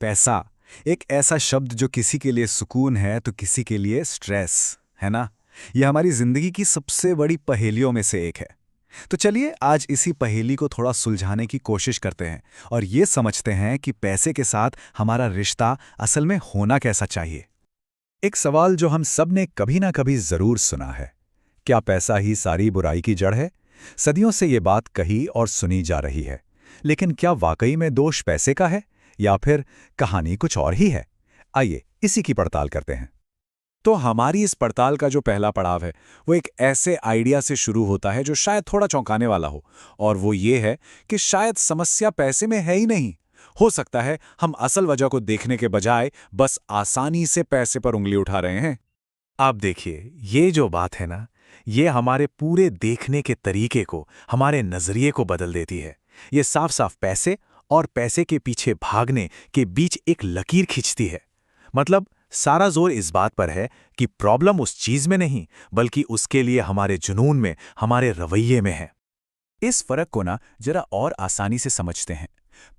पैसा एक ऐसा शब्द जो किसी के लिए सुकून है तो किसी के लिए स्ट्रेस, है ना? यह हमारी जिंदगी की सबसे बड़ी पहेलियों में से एक है। तो चलिए आज इसी पहेली को थोड़ा सुलझाने की कोशिश करते हैं और ये समझते हैं कि पैसे के साथ हमारा रिश्ता असल में होना कैसा चाहिए। एक सवाल जो हम सब ने कभी ना कभी जरूर सुना है, क्या पैसा ही सारी बुराई की जड़ है? सदियों से ये बात कही और सुनी जा रही है, लेकिन क्या वाकई में दोष पैसे का है या फिर कहानी कुछ और ही है? आइए इसी की पड़ताल करते हैं। तो हमारी इस पड़ताल का जो पहला पड़ाव है वो एक ऐसे आइडिया से शुरू होता है जो शायद थोड़ा चौंकाने वाला हो, और वो ये है कि शायद समस्या पैसे में है ही नहीं। हो सकता है हम असल वजह को देखने के बजाय बस आसानी से पैसे पर उंगली उठा रहे हैं। आप देखिए, ये जो बात है ना, ये हमारे पूरे देखने के तरीके को, हमारे नजरिए को बदल देती है। ये साफ साफ पैसे और पैसे के पीछे भागने के बीच एक लकीर खींचती है। मतलब सारा जोर इस बात पर है कि प्रॉब्लम उस चीज में नहीं, बल्कि उसके लिए हमारे जुनून में, हमारे रवैये में है। इस फर्क को ना जरा और आसानी से समझते हैं।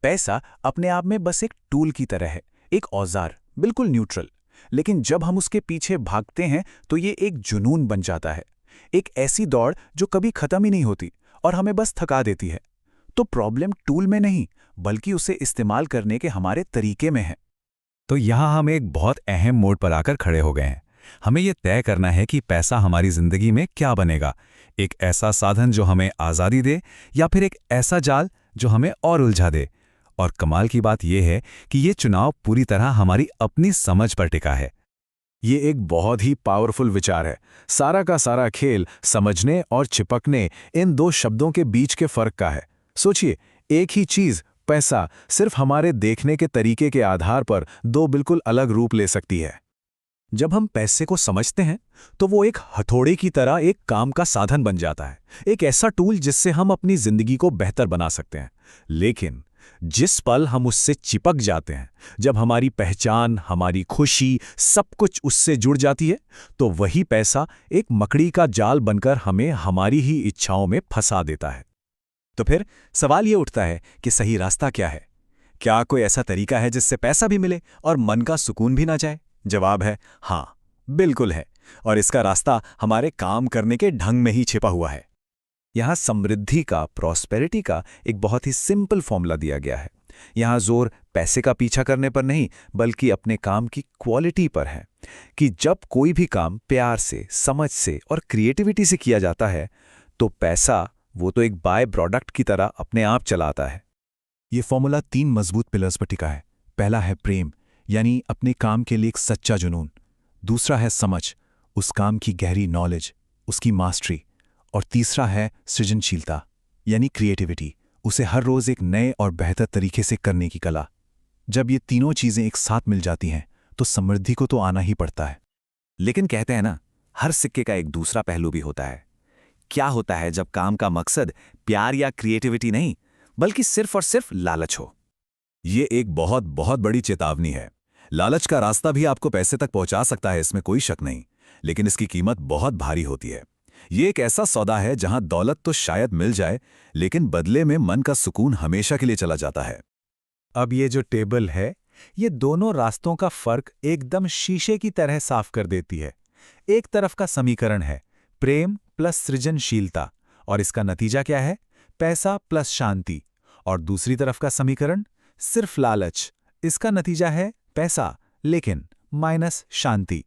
पैसा अपने आप में बस एक टूल की तरह है, एक औजार, बिल्कुल न्यूट्रल। लेकिन जब हम उसके पीछे भागते हैं तो ये एक जुनून बन जाता है, एक ऐसी दौड़ जो कभी खत्म ही नहीं होती और हमें बस थका देती है। तो प्रॉब्लम टूल में नहीं, बल्कि उसे इस्तेमाल करने के हमारे तरीके में है। तो यहाँ हम एक बहुत अहम मोड़ पर आकर खड़े हो गए हैं। हमें यह तय करना है कि पैसा हमारी जिंदगी में क्या बनेगा, एक ऐसा साधन जो हमें आज़ादी दे या फिर एक ऐसा जाल जो हमें और उलझा दे। और कमाल की बात यह है कि ये चुनाव पूरी तरह हमारी अपनी समझ पर टिका है। ये एक बहुत ही पावरफुल विचार है। सारा का सारा खेल समझने और चिपकने इन दो शब्दों के बीच के फर्क का है। सोचिए, एक ही चीज पैसा सिर्फ हमारे देखने के तरीके के आधार पर दो बिल्कुल अलग रूप ले सकती है। जब हम पैसे को समझते हैं तो वो एक हथौड़े की तरह एक काम का साधन बन जाता है, एक ऐसा टूल जिससे हम अपनी जिंदगी को बेहतर बना सकते हैं। लेकिन जिस पल हम उससे चिपक जाते हैं, जब हमारी पहचान, हमारी खुशी, सब कुछ उससे जुड़ जाती है, तो वही पैसा एक मकड़ी का जाल बनकर हमें हमारी ही इच्छाओं में फंसा देता है। तो फिर सवाल ये उठता है कि सही रास्ता क्या है? क्या कोई ऐसा तरीका है जिससे पैसा भी मिले और मन का सुकून भी ना जाए? जवाब है हाँ, बिल्कुल है। और इसका रास्ता हमारे काम करने के ढंग में ही छिपा हुआ है। यहाँ समृद्धि का, प्रॉस्पेरिटी का एक बहुत ही सिंपल फॉर्मूला दिया गया है। यहाँ जोर पैसे का पीछा करने पर नहीं, बल्कि अपने काम की क्वालिटी पर है कि जब कोई भी काम प्यार से, समझ से और क्रिएटिविटी से किया जाता है तो पैसा वो तो एक बाय प्रोडक्ट की तरह अपने आप चलाता है। ये फॉर्मूला 3 मजबूत पिलर्स पर टिका है। पहला है प्रेम, यानी अपने काम के लिए एक सच्चा जुनून। दूसरा है समझ, उस काम की गहरी नॉलेज, उसकी मास्टरी। और तीसरा है सृजनशीलता, यानी क्रिएटिविटी, उसे हर रोज एक नए और बेहतर तरीके से करने की कला। जब ये तीनों चीजें एक साथ मिल जाती हैं तो समृद्धि को तो आना ही पड़ता है। लेकिन कहते हैं ना, हर सिक्के का एक दूसरा पहलू भी होता है। क्या होता है जब काम का मकसद प्यार या क्रिएटिविटी नहीं, बल्कि सिर्फ और सिर्फ लालच हो? ये एक बहुत बहुत बड़ी चेतावनी है। लालच का रास्ता भी आपको पैसे तक पहुंचा सकता है, इसमें कोई शक नहीं, लेकिन इसकी कीमत बहुत भारी होती है। ये एक ऐसा सौदा है जहां दौलत तो शायद मिल जाए, लेकिन बदले में मन का सुकून हमेशा के लिए चला जाता है। अब ये जो टेबल है, ये दोनों रास्तों का फर्क एकदम शीशे की तरह साफ कर देती है। एक तरफ का समीकरण है प्रेम प्लस सृजनशीलता, और इसका नतीजा क्या है? पैसा प्लस शांति। और दूसरी तरफ का समीकरण सिर्फ लालच, इसका नतीजा है पैसा लेकिन माइनस शांति।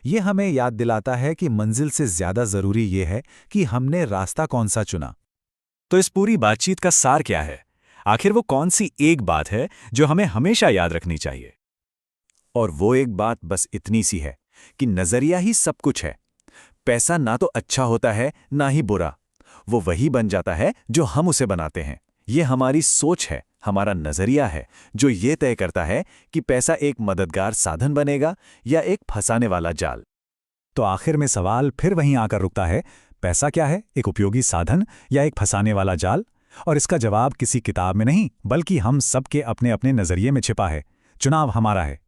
ये हमें याद दिलाता है कि मंजिल से ज्यादा जरूरी ये है कि हमने रास्ता कौन सा चुना। तो इस पूरी बातचीत का सार क्या है? आखिर वो कौन सी एक बात है जो हमें हमेशा याद रखनी चाहिए? और वो एक बात बस इतनी सी है कि नजरिया ही सब कुछ है। पैसा ना तो अच्छा होता है ना ही बुरा, वो वही बन जाता है जो हम उसे बनाते हैं। ये हमारी सोच है, हमारा नजरिया है, जो ये तय करता है कि पैसा एक मददगार साधन बनेगा या एक फंसाने वाला जाल। तो आखिर में सवाल फिर वहीं आकर रुकता है, पैसा क्या है, एक उपयोगी साधन या एक फंसाने वाला जाल? और इसका जवाब किसी किताब में नहीं, बल्कि हम सबके अपने अपने नजरिए में छिपा है। चुनाव हमारा है।